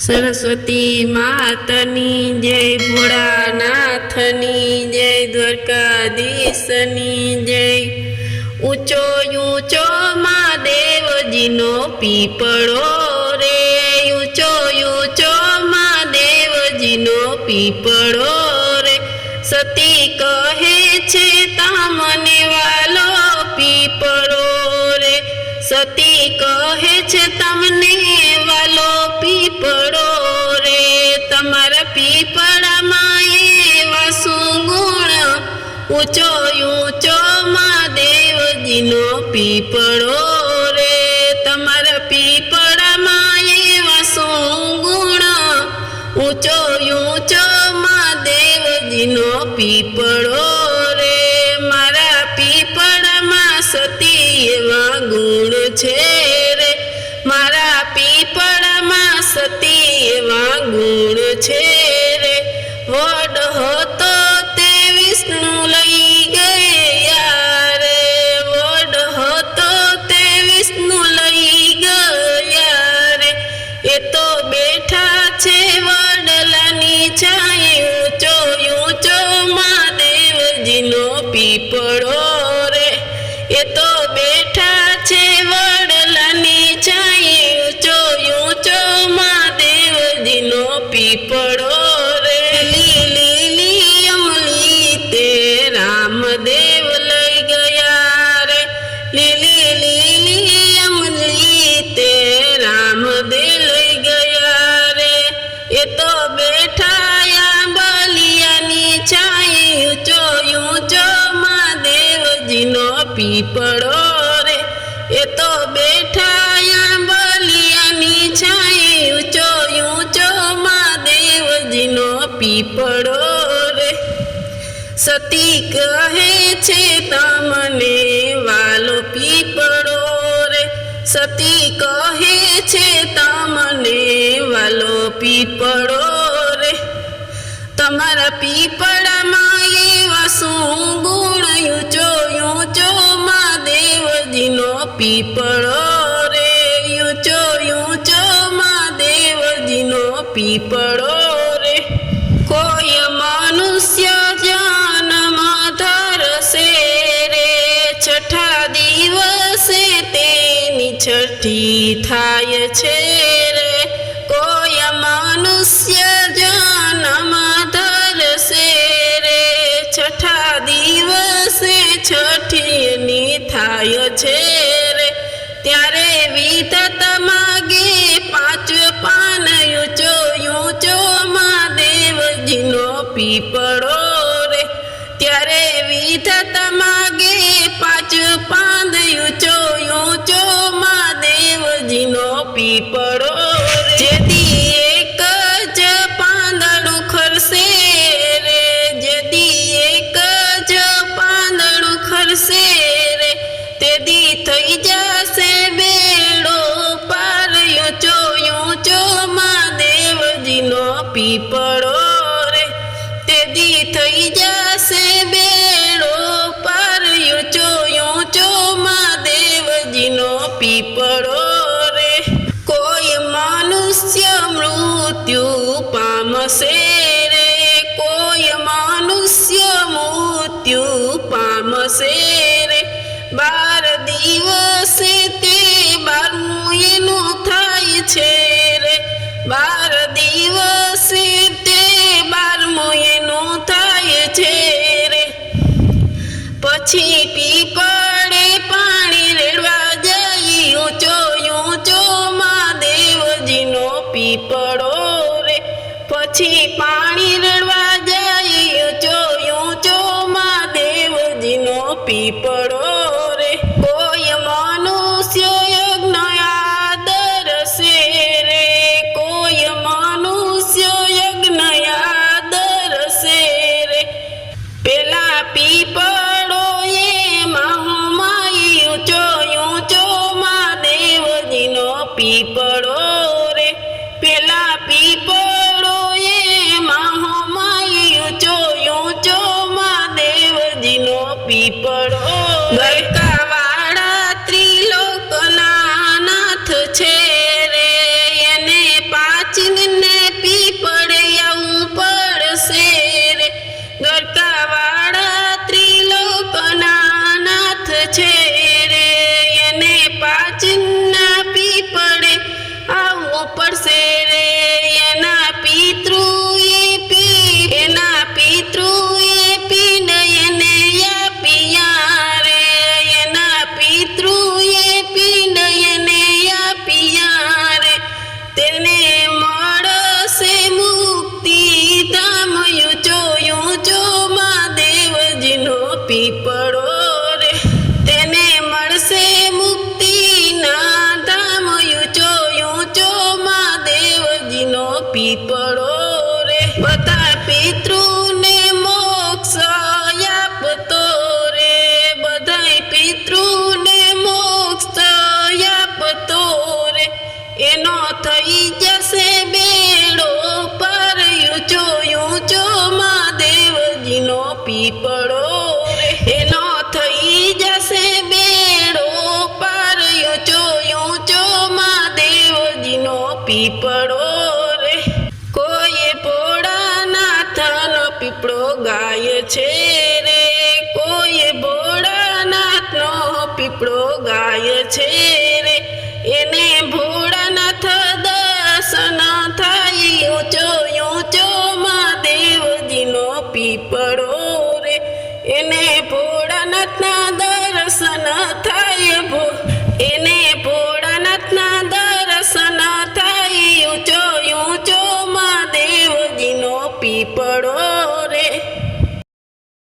सरस्वती मातनी जय, भोळानाथनी जय, द्वारकाधीशनी जय। ऊंचो ऊंचो महादेवजीनो पीपळो रे, ऊंचो ऊंचो महादेवजीनो पीपळो रे। सती कहे छे तमने वालो पीपळो रे, सती कहे छे तमने वालो पीपळो रे। तमारा पीपळामां एवा सुगुण, ऊंचो ऊंचो महादेवजीनो पीपळो रे। तमारा पीपळामां एवा सुगुण, ऊंचो ऊंचो महादेवजीनो पीपळो रे। मारा पीपळामां सती एवा गुण छे रे, मारा पीपळामां सती एवा गुण छे रे। वड होतो ते विष्णु लई गया रे, वड होतो ते विष्णु लई गया रे। ए तो बेठा छे वडलानी छाए, ऊंचो ऊंचो महादेवजीनो पीपळो रे। ए तो बेठा छे वडलानी छाए, ऊंचो ऊंचो महादेवजीनो पीपळो रे। लीली अमली ते रामदेव लई गया रे, लीली अमली ते रामदेव लई गया रे। ए तो बेठाया बलियानी छाए, ऊंचो ऊंचो महादेवजीनो पीपळो रे। ए तो बेठाया बलियानी छाए, ऊंचो ऊंचो महादेवजीनो पीपळो रे। सती कहे छे तमने वालो पीपळो रे, सती कहे छे तमने वालो पीपळो रे। तमारा पीपळामां एवा सुगुण, ऊंचो ऊंचो महादेवजीनो पीपळो रे, ऊंचो ऊंचो महादेवजीनो पीपळो रे। कोई मनुष्य जन्म धरसे रे, छठा दिवसे तेनी छठी थाय छे रे। कोई मनुष्य जन्म धरसे रे, छठा दिवसे छठीनी थाय छे रे। त्यारे विधाता मागे पांच पान, ऊंचो ऊंचो महादेवजीनो पीपळो रे। त्यारे विधाता मागे पांच पान, ऊंचो ऊंचो महादेवजीनो पीपळो रे। जेदी एक ज પાંદડું ખરશે રે, જેદી એક જ પાંદડું ખરશે રે, તેદી થઈ જશે બેડો પાર, ઊંચો ઊંચો महादेवजीनो पीपळो रे। तेदी થઈ જશે બેડો પાર, ऊंचो ऊंचो महादेवजीनो पीपळो रे। कोई मनुष्य मृत्यु पामसे रे, कोई मनुष्य मृत्यु पामसे रे। 12 દિવસે તે 12મું એનું થાય છે રે, 12 દિવસે તે 12મું એનું થાય છે રે। પછી પીપળે પાણી રેડવા જઈ, ઊંચો ઊંચો महादेवजीनो पीपळो रे। પછી પાણી રેડવા જઈ, ઊંચો ઊંચો महादेवजीनो पीपळो रे। કોઈ મનુષ્ય યજ્ઞ આદરશે રે, કોઈ મનુષ્ય યજ્ઞ આદરશે રે। પેલા પીપળો એમાં હોમાઈ, ઊંચો ઊંચો महादेवजीनो पीपळो रे। पेला पीपळो एमां होमाई, ऊंचो ऊंचो महादेवजीनो पीपळो। મળશે મુક્તિ ધામ ઊંચો ઊંચો મહાદેવજીનો પીપળો રે તેને મળશે મુક્તિના ધામ ઊંચો ઊંચો મહાદેવજીનો પીપળો રે બધા પિતૃને મોક્ષ આપતો રે બધા પિતૃને મોક્ષ આપતો રે એનો થઈ જશે બેડો પાર ઊંચો ઊંચો મહાદેવજીનો પીપળો રે એનો થઈ જશે બેડો પાર ઊંચો ઊંચો મહાદેવજીનો પીપળો રે કોઈ ભોળાનાથનો પીપળો ગાય છે રે કોઈ ભોળાનાથનો પીપળો ગાય છે